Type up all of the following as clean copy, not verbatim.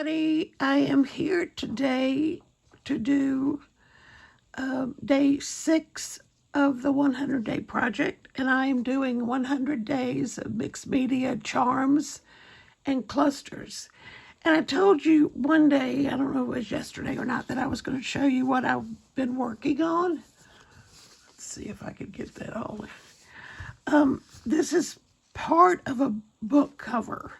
everybody. I am here today to do day 6 of the 100-day project, and I am doing 100 days of mixed media charms and clusters. And I told you one day, I don't know if it was yesterday or not, that I was going to show you what I've been working on. Let's see if I can get that all. This is part of a book cover.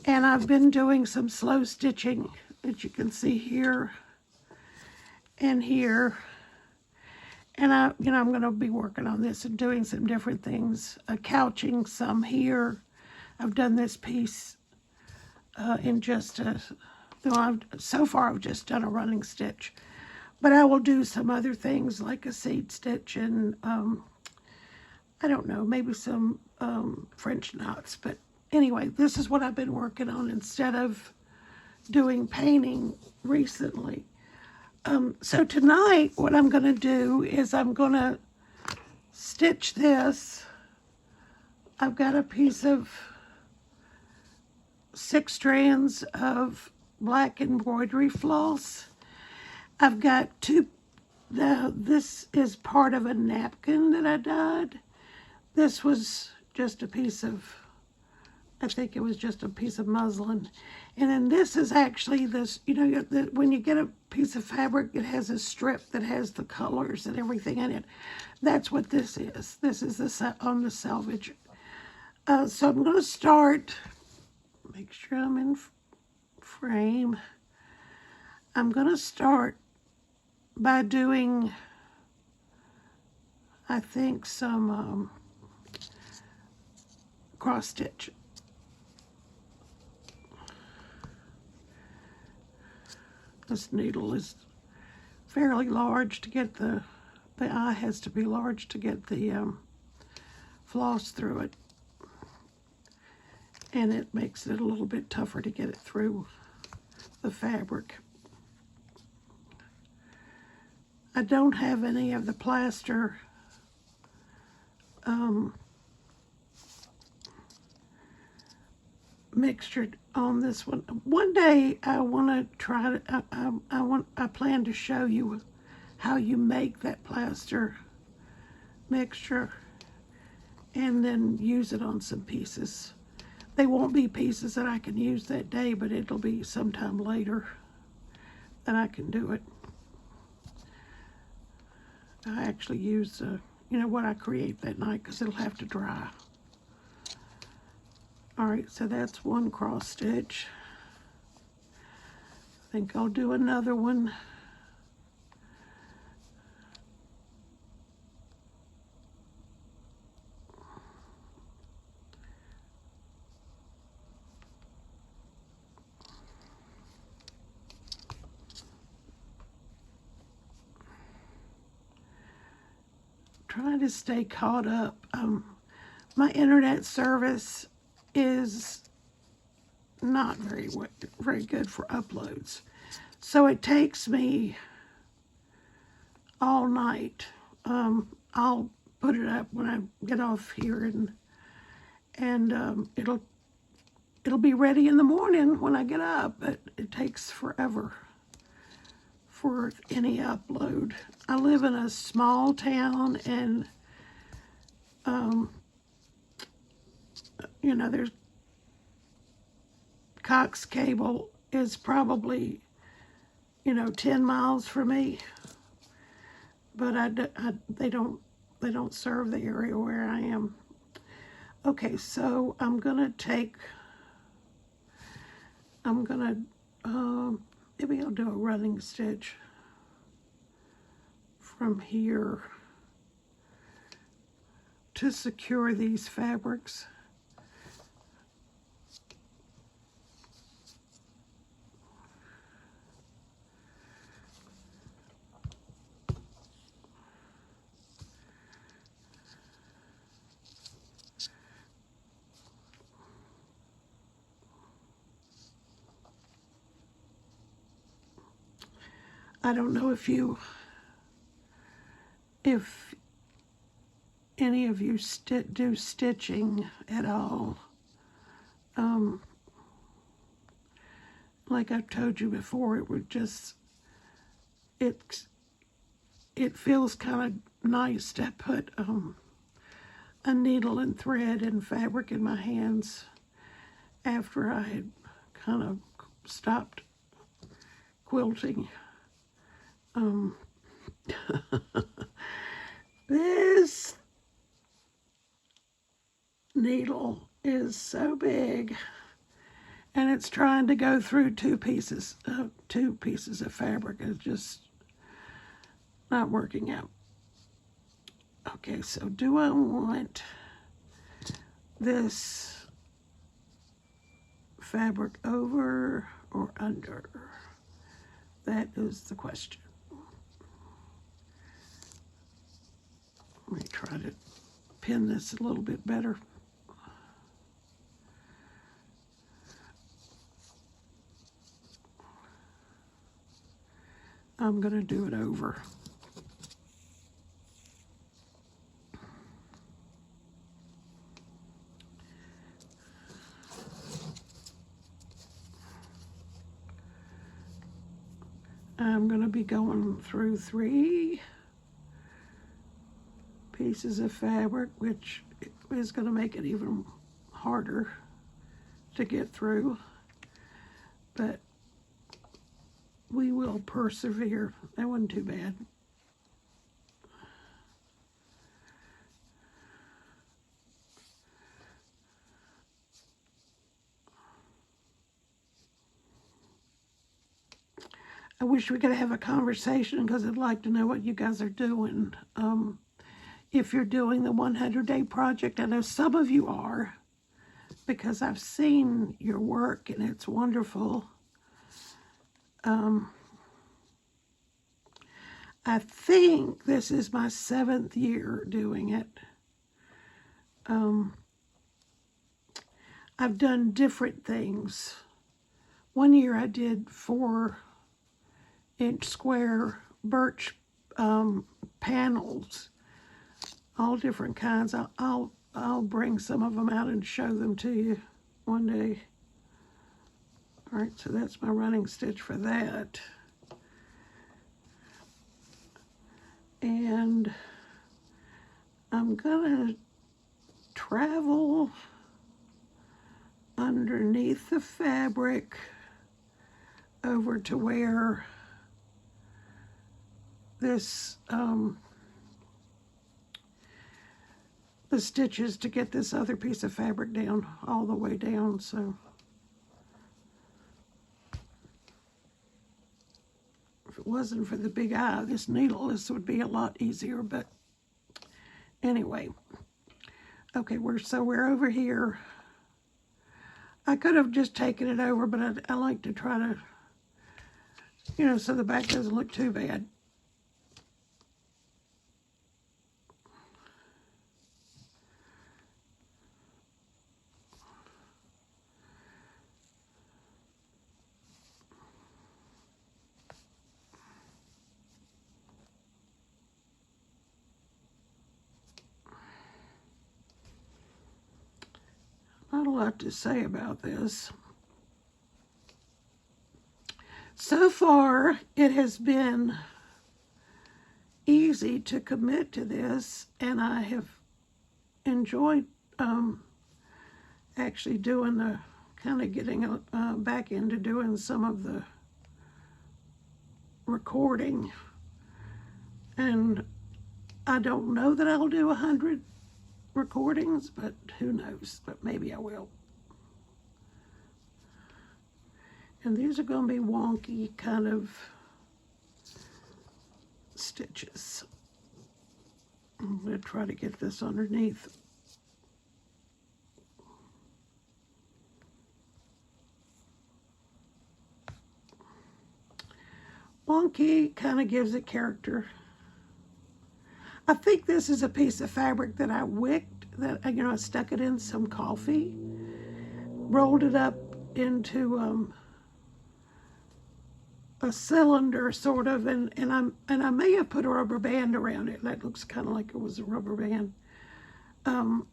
And I've been doing some slow stitching, as you can see here and here. And I'm going to be working on this and doing some different things. Couching some here. I've done this piece in just so far I've just done a running stitch. But I will do some other things like a seed stitch and, I don't know, maybe some French knots. But anyway, this is what I've been working on instead of doing painting recently. So tonight, what I'm going to do is I'm going to stitch this. I've got a piece of 6 strands of black embroidery floss. I've got this is part of a napkin that I dyed. This was just a piece of, I think it was just a piece of muslin. And then this is actually this, when you get a piece of fabric, it has a strip that has the colors and everything in it. That's what this is. This is on the selvage. So I'm going to start, make sure I'm in frame. I'm going to start by doing, I think, some cross stitch. This needle is fairly large to get the eye has to be large to get the floss through it. And it makes it a little bit tougher to get it through the fabric. I don't have any of the plaster mixture on this one. One day I want to try to, I plan to show you how you make that plaster mixture and then use it on some pieces. They won't be pieces that I can use that day, but it'll be sometime later that I can do it. I actually use what I create that night because it'll have to dry. All right, so that's one cross stitch. I think I'll do another one. Trying to stay caught up. My internet service is not very good for uploads, so it takes me all night. I'll put it up when I get off here, and it'll be ready in the morning when I get up, but it takes forever for any upload. I live in a small town, and there's Cox Cable is probably 10 miles from me, but they don't serve the area where I am. Okay, so I'm gonna maybe I'll do a running stitch from here to secure these fabrics. I don't know if any of you do stitching at all. like I've told you before, it would just, it feels kind of nice to put a needle and thread and fabric in my hands after I had kind of stopped quilting. This needle is so big, and it's trying to go through two pieces of fabric. It's just not working out. Okay, so do I want this fabric over or under? That is the question. Let me try to pin this a little bit better. I'm going to do it over. I'm going to be going through 3 pieces of fabric, which is going to make it even harder to get through, but we will persevere. That wasn't too bad. I wish we could have a conversation because I'd like to know what you guys are doing. If you're doing the 100-day project, I know some of you are because I've seen your work and it's wonderful. I think this is my 7th year doing it. I've done different things. One year I did 4-inch square birch panels, all different kinds. I'll bring some of them out and show them to you one day. All right, so that's my running stitch for that. And I'm gonna travel underneath the fabric over to where this the stitches to get this other piece of fabric down all the way down. So if it wasn't for the big eye, this needle, this would be a lot easier, but anyway. Okay, we're over here. I could have just taken it over, but I like to try to, so the back doesn't look too bad. Not a lot to say about this. So far, it has been easy to commit to this, and I have enjoyed actually doing the kind of getting back into doing some of the recording. And I don't know that I'll do 100 recordings, but who knows, but maybe I will. And these are going to be wonky kind of stitches. I'm going to try to get this underneath. Wonky kind of gives it character. I think this is a piece of fabric that I wicked, that I stuck it in some coffee, rolled it up into a cylinder sort of, and I may have put a rubber band around it. That looks kind of like it was a rubber band. And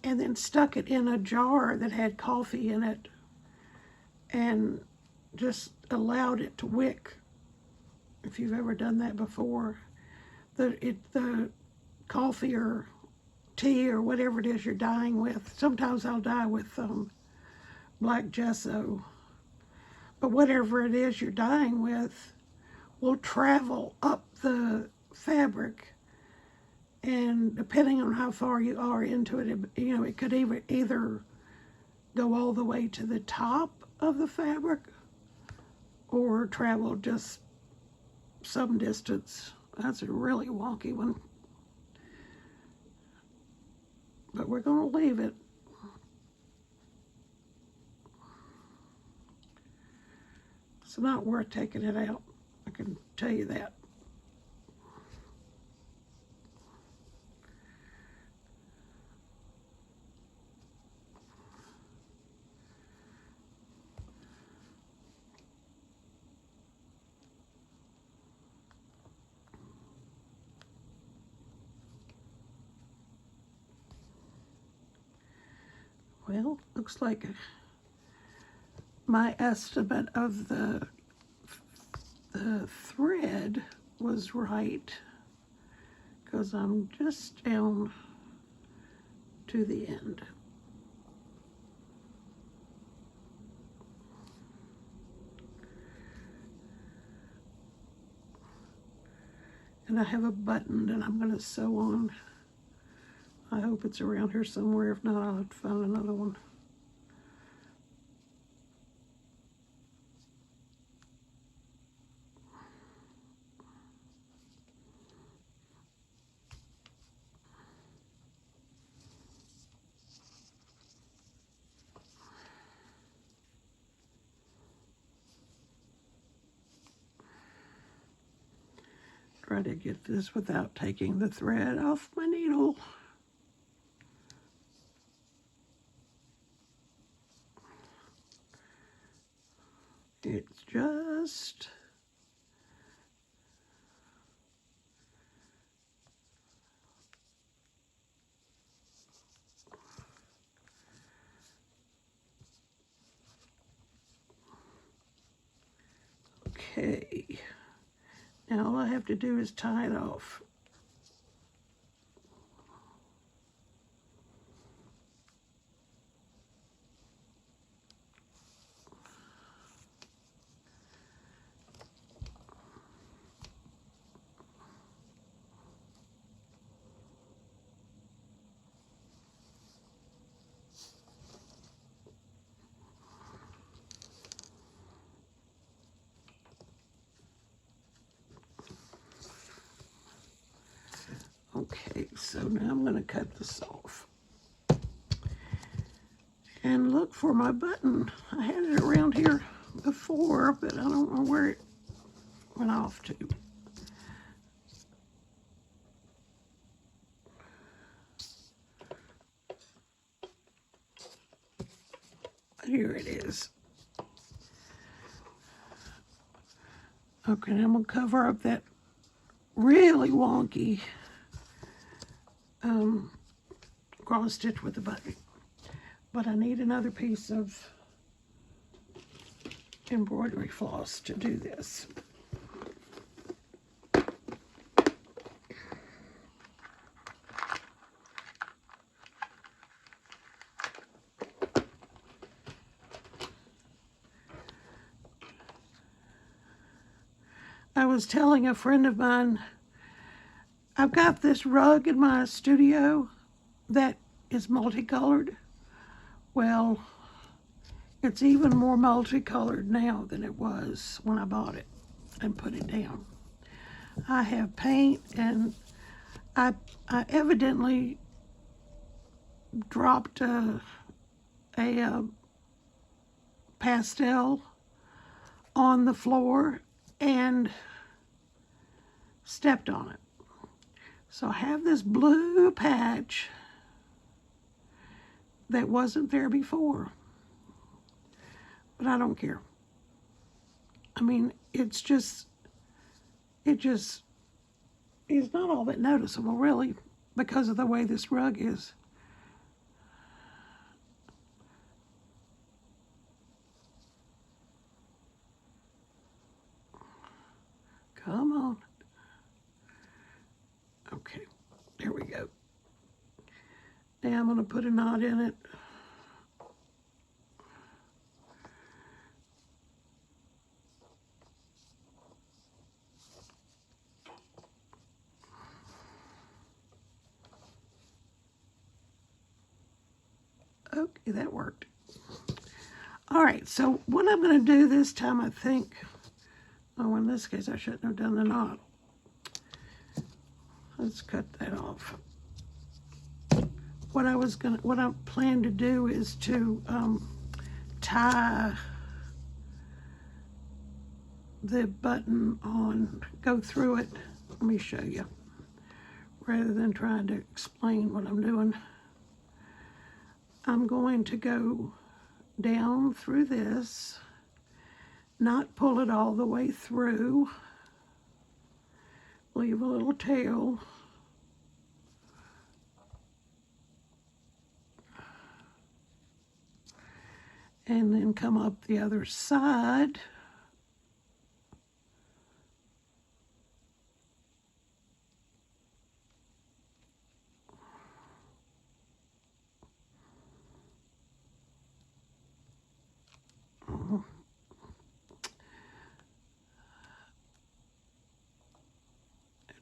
then stuck it in a jar that had coffee in it, and just allowed it to wick. If you've ever done that before, the coffee or tea or whatever it is you're dyeing with. Sometimes I'll dye with black gesso, but whatever it is you're dyeing with will travel up the fabric, and depending on how far you are into it, it could either go all the way to the top of the fabric or travel just some distance. That's a really wonky one, but we're going to leave it. It's not worth taking it out, I can tell you that. Well, looks like my estimate of the thread was right, because I'm just down to the end. And I have a button that I'm going to sew on. I hope it's around here somewhere. If not, I'll have to find another one. Try to get this without taking the thread off my needle. It's just okay. Now all I have to do is tie it off. Okay, so now I'm going to cut this off. And look for my button. I had it around here before, but I don't know where it went off to. Here it is. Okay, now I'm going to cover up that really wonky cross stitch with the button. But I need another piece of embroidery floss to do this. I was telling a friend of mine, I've got this rug in my studio that is multicolored. Well, it's even more multicolored now than it was when I bought it and put it down. I have paint, and I evidently dropped a pastel on the floor and stepped on it. So I have this blue patch that wasn't there before, but I don't care. I mean, it just is not all that noticeable, really, because of the way this rug is. Come on. Okay, there we go. Now I'm going to put a knot in it. Okay, that worked. All right, so what I'm going to do this time, I think, oh, in this case, I shouldn't have done the knot. Let's cut that off. What I plan to do is to tie the button on, go through it. Let me show you, rather than trying to explain what I'm doing. I'm going to go down through this, not pull it all the way through, leave a little tail, and then come up the other side.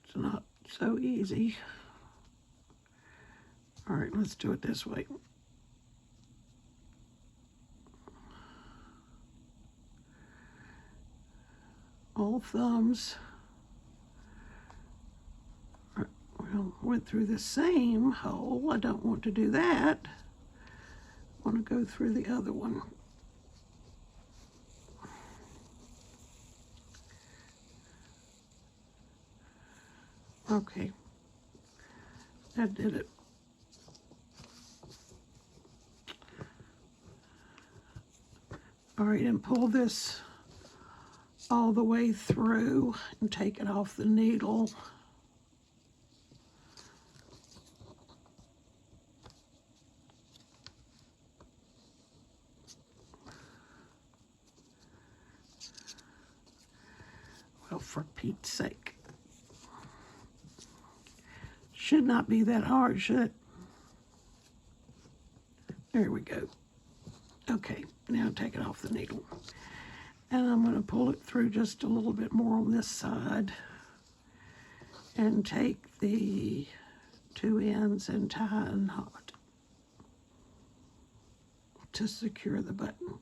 It's not so easy. All right, let's do it this way. All thumbs. Well, went through the same hole. I don't want to do that. I want to go through the other one. Okay, that did it. All right, and pull this all the way through and take it off the needle. Well, for Pete's sake. Should not be that hard, should it? There we go. Okay, now take it off the needle. And I'm going to pull it through just a little bit more on this side and take the two ends and tie a knot to secure the button.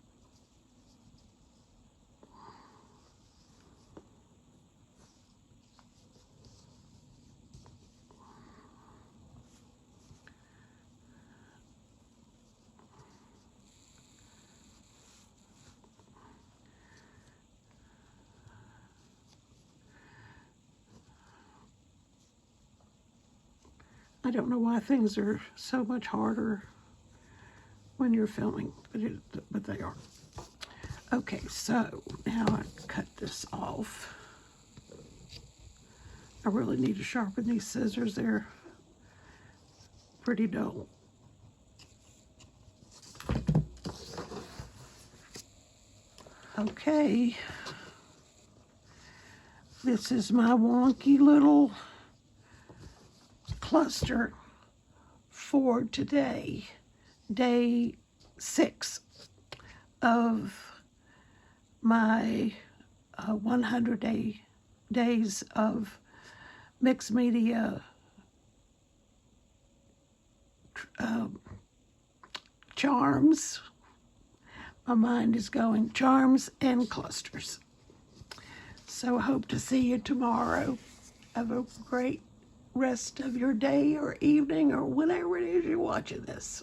I don't know why things are so much harder when you're filming, but they are. Okay, so now I cut this off. I really need to sharpen these scissors. They're pretty dull. Okay, this is my wonky little cluster for today, day 6 of my 100 days of mixed media charms. My mind is going charms and clusters. So I hope to see you tomorrow. Have a great rest of your day or evening or whenever it is you're watching this.